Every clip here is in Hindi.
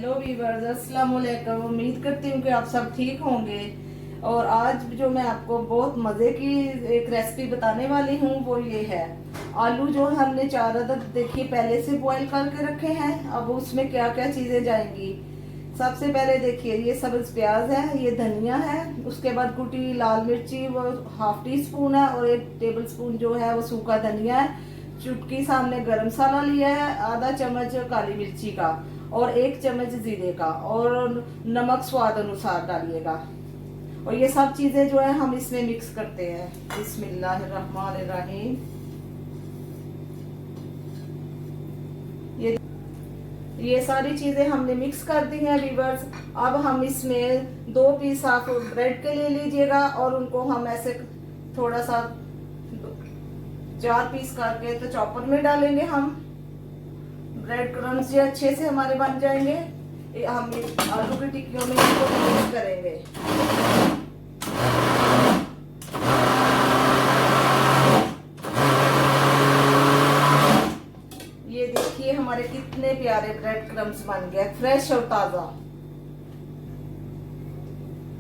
हेलो वीवर्स, अस्सलाम वालेकुम। उम्मीद करती हूँ कि आप सब ठीक होंगे। और आज जो मैं आपको बहुत मज़े की एक रेसिपी बताने वाली हूँ वो ये है। आलू जो हमने 4 अदद देखिए पहले से बॉईल करके रखे हैं। अब उसमें क्या क्या चीज़ें जाएंगी। सबसे पहले देखिए ये सब्ज प्याज है, ये धनिया है, उसके बाद कुटी लाल मिर्ची वो ½ टी स्पून है, और 1 टेबल स्पून जो है वो सूखा धनिया है। चुटकी सामने गरम मसाला लिया है, आधा चम्मच काली मिर्ची का, और 1 चम्मच जीरे का, और नमक स्वाद अनुसार डालिएगा। और ये सब चीजें जो है हम इसमें मिक्स करते हैं। बिस्मिल्लाहिर्रहमानिर्रहीम। ये सारी चीजें हमने मिक्स कर दी हैं वीवर्स। अब हम इसमें 2 पीस आप ब्रेड के ले लीजिएगा, और उनको हम ऐसे थोड़ा सा 4 पीस करके तो चॉपर में डालेंगे हम। ब्रेड क्रम्स ये अच्छे से हमारे बन जाएंगे। हम आलू की टिक्कियों में इसको मिक्स करेंगे। ये देखिए हमारे कितने प्यारे ब्रेड क्रम्स बन गए, फ्रेश और ताजा।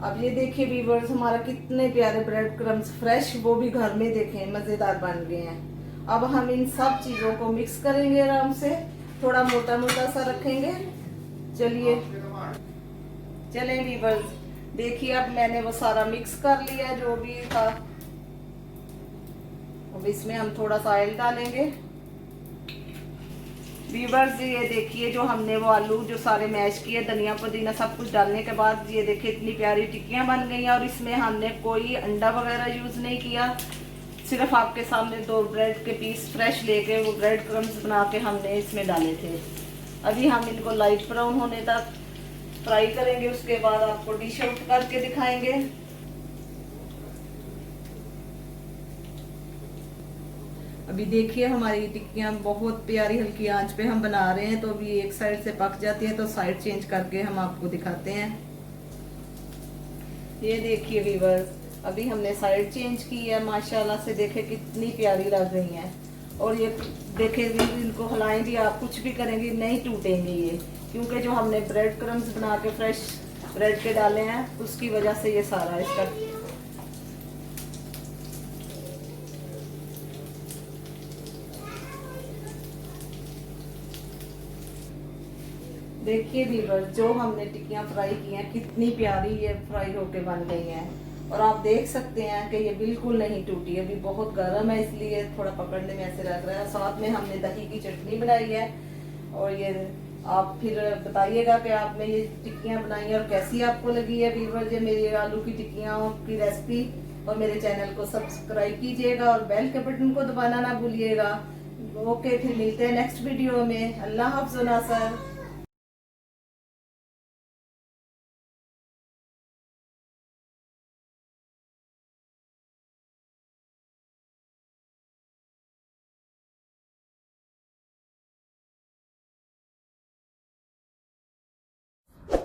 अब ये देखिए वीवर्स, हमारा कितने प्यारे ब्रेड क्रम्स फ्रेश, वो भी घर में देखें मजेदार बन गए हैं। अब हम इन सब चीजों को मिक्स करेंगे आराम से, थोड़ा मोटा मोटा सा रखेंगे। चलें वीवर्स, देखिए अब मैंने वो सारा मिक्स कर लिया जो भी था। अब इसमें हम थोड़ा सा ऑयल डालेंगे। वीवर्स ये देखिए जो हमने वो आलू जो सारे मैश किए, धनिया पुदीना सब कुछ डालने के बाद ये देखिए इतनी प्यारी टिक्कियां बन गई हैं। और इसमें हमने कोई अंडा वगैरह यूज नहीं किया, सिर्फ आपके सामने 2 ब्रेड के पीस फ्रेश लेके वो ब्रेड क्रम्स बना के हमने इसमें डाले थे। अभी हम इनको लाइट ब्राउन होने तक फ्राई करेंगे, उसके बाद आपको डिश आउट करके दिखाएंगे। अभी देखिए हमारी टिक्कियां बहुत प्यारी हल्की आंच पे हम बना रहे हैं, तो अभी एक साइड से पक जाती है तो साइड चेंज करके हम आपको दिखाते हैं। ये देखिए वीवर्स, अभी हमने साइड चेंज की है, माशाल्लाह से देखे कितनी प्यारी लग रही हैं। और ये देखे इनको हिलाएं भी आप, कुछ भी करेंगे नहीं टूटेंगे ये, क्योंकि जो हमने ब्रेड क्रम्स बना के फ्रेश ब्रेड के डाले हैं उसकी वजह से ये सारा इसका। देखिए वीवर्स, जो हमने टिक्कियां फ्राई की हैं कितनी प्यारी ये फ्राई होके बन गई हैं। और आप देख सकते हैं कि ये बिल्कुल नहीं टूटी, अभी बहुत गर्म है इसलिए थोड़ा पकड़ने में ऐसे लग रहा है। साथ में हमने दही की चटनी बनाई है। और ये आप फिर बताइएगा कि आपने ये टिक्कियां बनाई हैं और कैसी आपको लगी है वीवर्स ये मेरी आलू की टिक्कियां की रेसिपी। और मेरे चैनल को सब्सक्राइब कीजिएगा और बेल के बटन को दबाना ना भूलिएगा। ओके, फिर मिलते हैं नेक्स्ट वीडियो में। अल्लाह हाफ़िज़ नासर।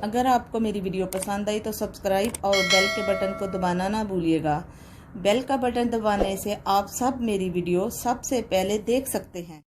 अगर आपको मेरी वीडियो पसंद आई तो सब्सक्राइब और बेल के बटन को दबाना ना भूलिएगा। बेल का बटन दबाने से आप सब मेरी वीडियो सबसे पहले देख सकते हैं।